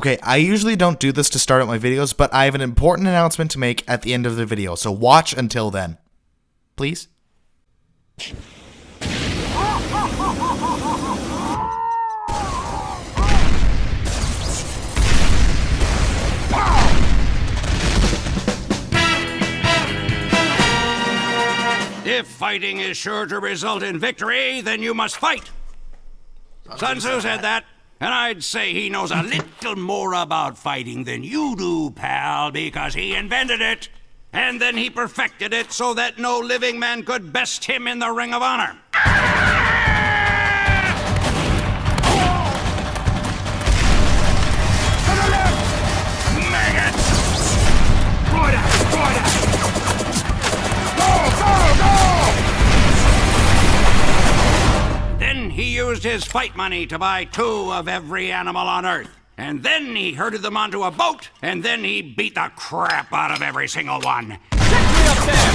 Okay, I usually don't do this to start out my videos, but I have an important announcement to make at the end of the video, so watch until then. Please? If fighting is sure to result in victory, then you must fight. Sun Tzu said that, and I'd say he knows a little more about fighting than you do, pal, because he invented it. And then he perfected it so that no living man could best him in the Ring of Honor. Then he used his fight money to buy 2 of every animal on Earth. And then he herded them onto a boat, and then he beat the crap out of every single one. Get me up there!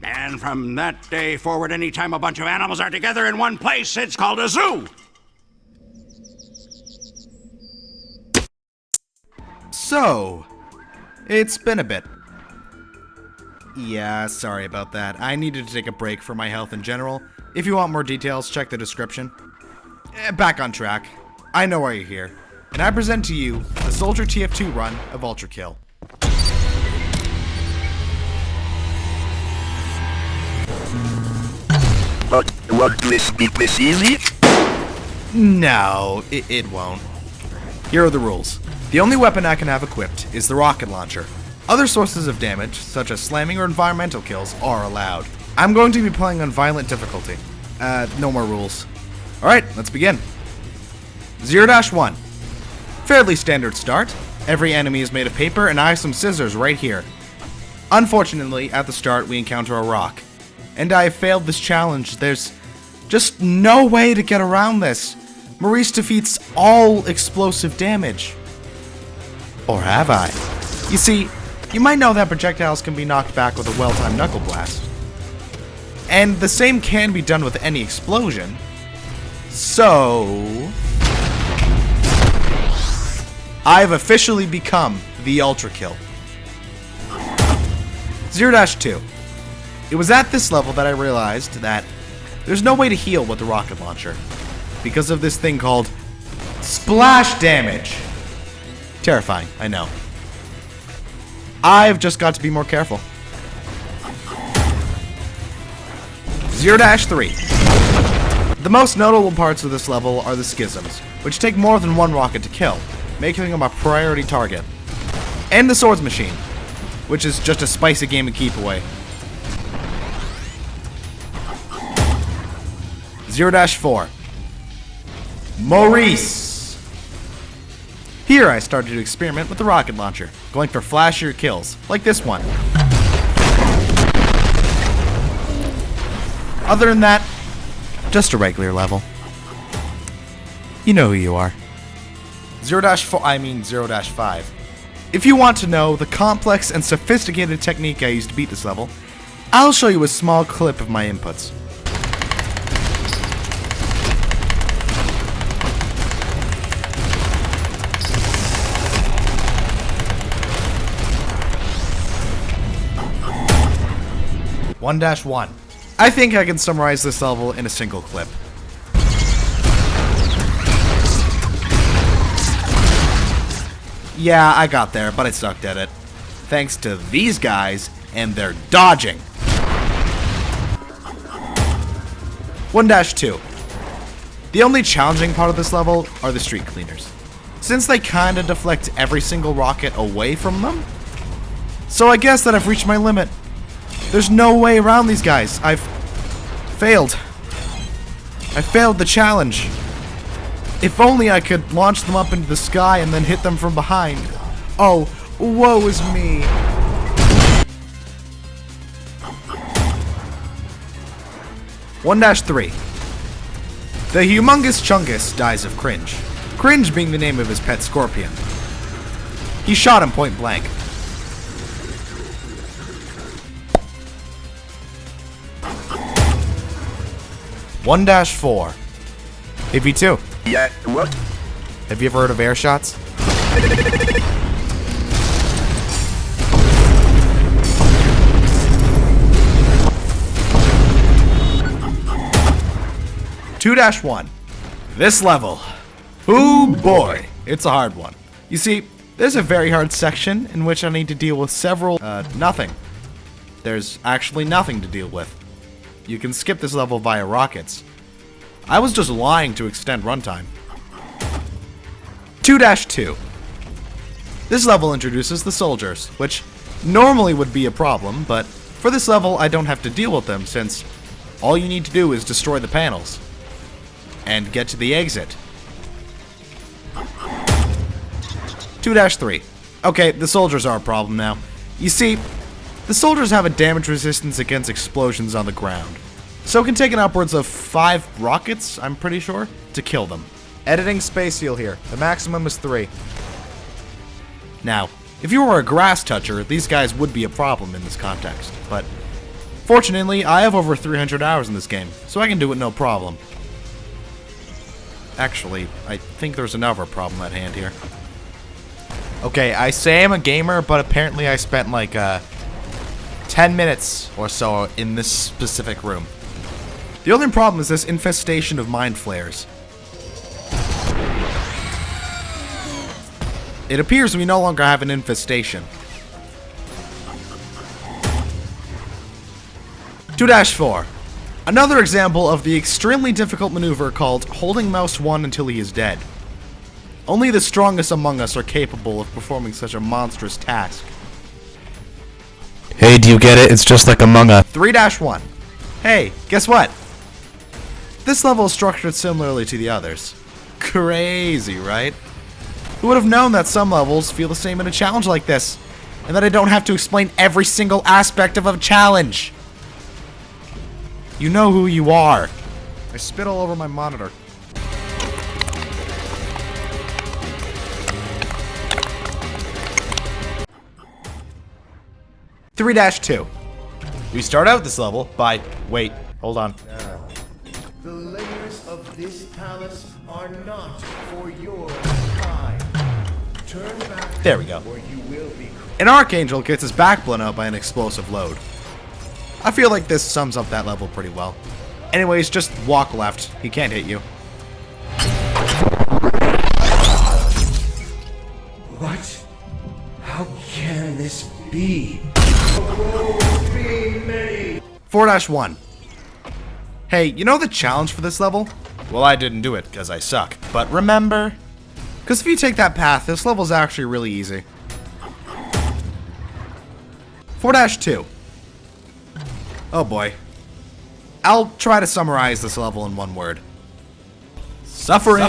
And from that day forward, anytime a bunch of animals are together in one place, it's called a zoo. So, it's been a bit. Yeah, sorry about that. I needed to take a break for my health in general. If you want more details, check the description. Back on track. I know why you're here. And I present to you the Soldier TF2 run of ULTRAKILL. Won't this be this easy? No, it won't. Here are the rules. The only weapon I can have equipped is the rocket launcher. Other sources of damage, such as slamming or environmental kills, are allowed. I'm going to be playing on violent difficulty. No more rules. Alright, let's begin. 0-1. Fairly standard start. Every enemy is made of paper, and I have some scissors right here. Unfortunately, at the start, we encounter a rock. And I have failed this challenge. There's just no way to get around this. Maurice defeats all explosive damage. Or have I? You see, you might know that projectiles can be knocked back with a well-timed knuckle blast. And the same can be done with any explosion. So I've officially become the ULTRAKILL. 0-2. It was at this level that I realized that there's no way to heal with the rocket launcher because of this thing called splash damage. Terrifying, I know. I've just got to be more careful. 0-3. The most notable parts of this level are the schisms, which take more than one rocket to kill, making them a priority target. And the swords machine, which is just a spicy game of keep away. 0-4. Maurice. Here I started to experiment with the rocket launcher, going for flashier kills, like this one. Other than that, just a regular level. You know who you are. 0-5. If you want to know the complex and sophisticated technique I used to beat this level, I'll show you a small clip of my inputs. (1-1). I think I can summarize this level in a single clip. Yeah, I got there, but I sucked at it. Thanks to these guys and their dodging. 1-2. The only challenging part of this level are the street cleaners, since they kinda deflect every single rocket away from them. So I guess that I've reached my limit. There's no way around these guys. I've failed. I failed the challenge. If only I could launch them up into the sky and then hit them from behind. Oh, woe is me. 1-3. The humongous Chungus dies of cringe. Cringe being the name of his pet scorpion. He shot him point blank. 1-4. Hey, V2. Yeah, what? Have you ever heard of air shots? Two dash 1. This level. Ooh boy, it's a hard one. You see, there's a very hard section in which I need to deal with several, nothing. There's actually nothing to deal with. You can skip this level via rockets. I was just lying to extend runtime. 2-2. This level introduces the soldiers, which normally would be a problem, but for this level I don't have to deal with them since all you need to do is destroy the panels and get to the exit. 2-3. Okay, the soldiers are a problem now. You see, the soldiers have a damage resistance against explosions on the ground, so it can take an upwards of 5 rockets, I'm pretty sure, to kill them. Editing space seal here. The maximum is 3. Now, if you were a grass toucher, these guys would be a problem in this context, but fortunately, I have over 300 hours in this game, so I can do it no problem. Actually, I think there's another problem at hand here. Okay, I say I'm a gamer, but apparently I spent like 10 minutes or so in this specific room. The only problem is this infestation of mind flayers. It appears we no longer have an infestation. 2-4. Another example of the extremely difficult maneuver called holding mouse 1 until he is dead. Only the strongest among us are capable of performing such a monstrous task. Hey, do you get it? It's just like Among Us. 3-1. Hey, guess what? This level is structured similarly to the others. Crazy, right? Who would have known that some levels feel the same in a challenge like this, and that I don't have to explain every single aspect of a challenge? You know who you are. I spit all over my monitor. Three dash 2. We start out this level by... Wait, hold on. The layers of this palace are not for your kind. Turn back. There we go. Or you will be. An Archangel gets his back blown out by an explosive load. I feel like this sums up that level pretty well. Anyways, just walk left. He can't hit you. What? How can this be? 4-1. Hey, you know the challenge for this level? Well, I didn't do it because I suck. But remember? Because if you take that path, this level's actually really easy. 4-2. Oh boy. I'll try to summarize this level in one word. Suffering.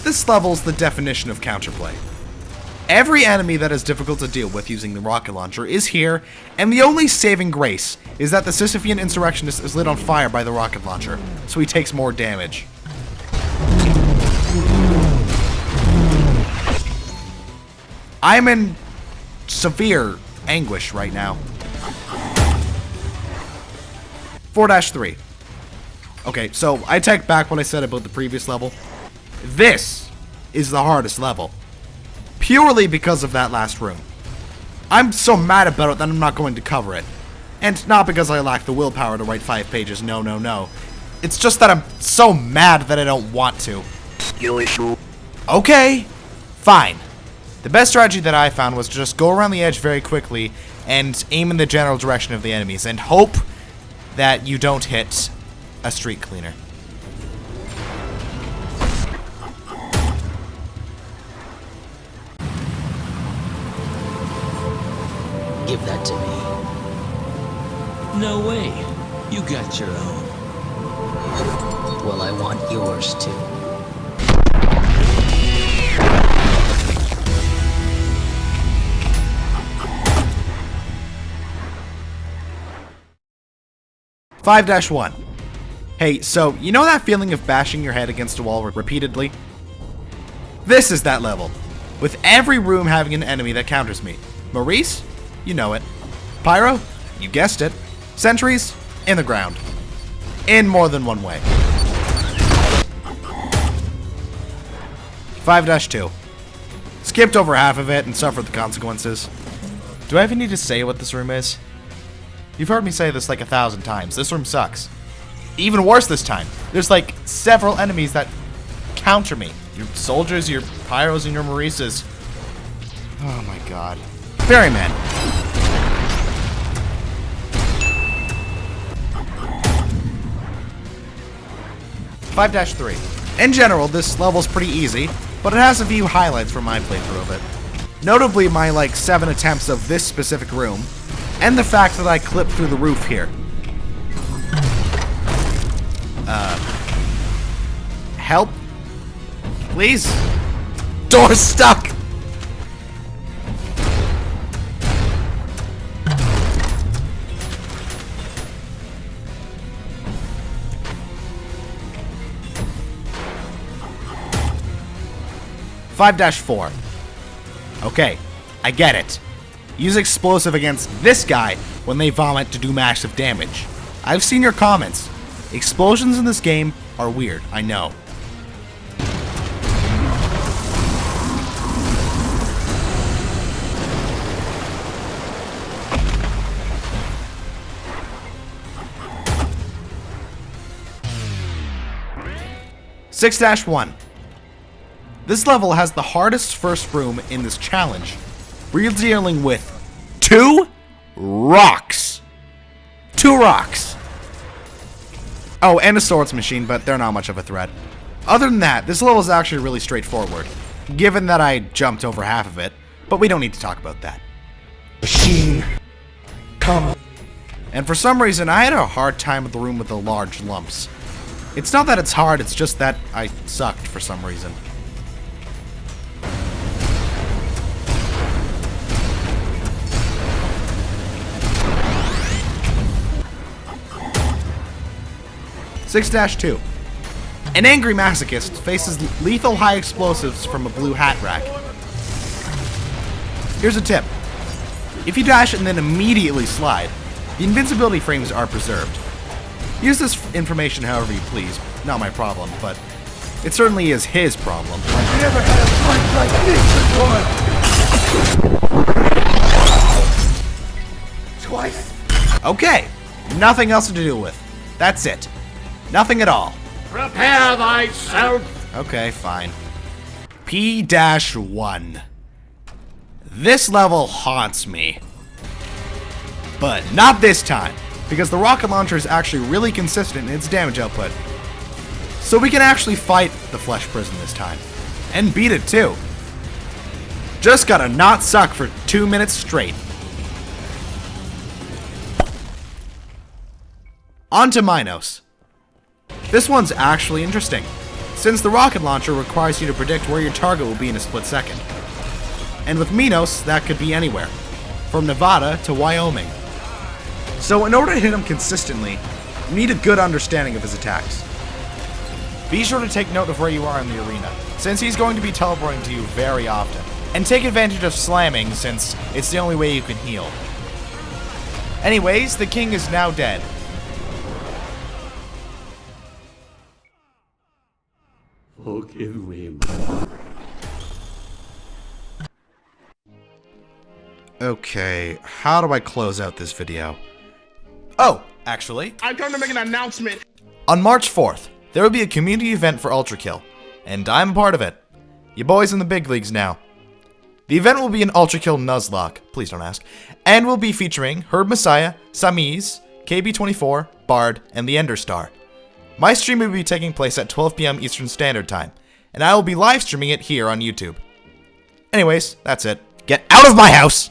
This level's the definition of counterplay. Every enemy that is difficult to deal with using the rocket launcher is here, and the only saving grace is that the Sisyphean insurrectionist is lit on fire by the rocket launcher, so he takes more damage. I'm in severe anguish right now. 4-3. Okay, so I take back what I said about the previous level. This is the hardest level. Purely because of that last room. I'm so mad about it that I'm not going to cover it. And not because I lack the willpower to write 5 pages, no. It's just that I'm so mad that I don't want to. Skill issue. Okay, fine. The best strategy that I found was to just go around the edge very quickly and aim in the general direction of the enemies and hope that you don't hit a street cleaner. Give that to me. No way. You got your own. Well, I want yours too. Five dash 1. Hey, so you know that feeling of bashing your head against a wall repeatedly? This is that level, with every room having an enemy that counters me. Maurice? You know it. Pyro? You guessed it. Sentries? In the ground. in more than one way. 5-2. Skipped over half of it and suffered the consequences. Do I even need to say what this room is? You've heard me say this like 1,000 times. This room sucks. Even worse this time. There's like several enemies that counter me. Your soldiers, your pyros, and your Maurices. Oh my god. Ferryman. 5-3. In general, this level's pretty easy, but it has a few highlights from my playthrough of it. Notably my like 7 attempts of this specific room, and the fact that I clipped through the roof here. Help? Please? Door's stuck! (5-4). Okay, I get it. Use explosive against this guy when they vomit to do massive damage. I've seen your comments. Explosions in this game are weird, I know. (6-1). This level has the hardest first room in this challenge. We're dealing with 2 rocks. 2 rocks. Oh, and a swords machine, but they're not much of a threat. Other than that, this level is actually really straightforward, given that I jumped over half of it, but we don't need to talk about that. Machine, come. And for some reason, I had a hard time with the room with the large lumps. It's not that it's hard, it's just that I sucked for some reason. (6-2). An angry masochist faces lethal high explosives from a blue hat rack. Here's a tip. If you dash and then immediately slide, the invincibility frames are preserved. Use this information however you please, not my problem, but it certainly is his problem. I've never had a fight like this before. Twice. Okay, nothing else to deal with. That's it. Nothing at all. Prepare thyself! Okay, fine. P-1. This level haunts me. But not this time, because the rocket launcher is actually really consistent in its damage output. So we can actually fight the flesh prison this time. And beat it too. Just gotta not suck for 2 minutes straight. On to Minos. This one's actually interesting, since the rocket launcher requires you to predict where your target will be in a split second. And with Minos, that could be anywhere, from Nevada to Wyoming. So in order to hit him consistently, you need a good understanding of his attacks. Be sure to take note of where you are in the arena, since he's going to be teleporting to you very often. And take advantage of slamming, since it's the only way you can heal. Anyways, the king is now dead. Forgive me. Okay, how do I close out this video? Oh, actually, I've come to make an announcement. on March 4th, there will be a community event for ULTRAKILL, and I'm a part of it. You boys in the big leagues now. The event will be an ULTRAKILL Nuzlocke, please don't ask, and will be featuring Herb Messiah, Samiz, KB24, Bard, and the Ender Star. My stream will be taking place at 12 PM Eastern Standard Time, and I will be live streaming it here on YouTube. Anyways, that's it. Get out of my house!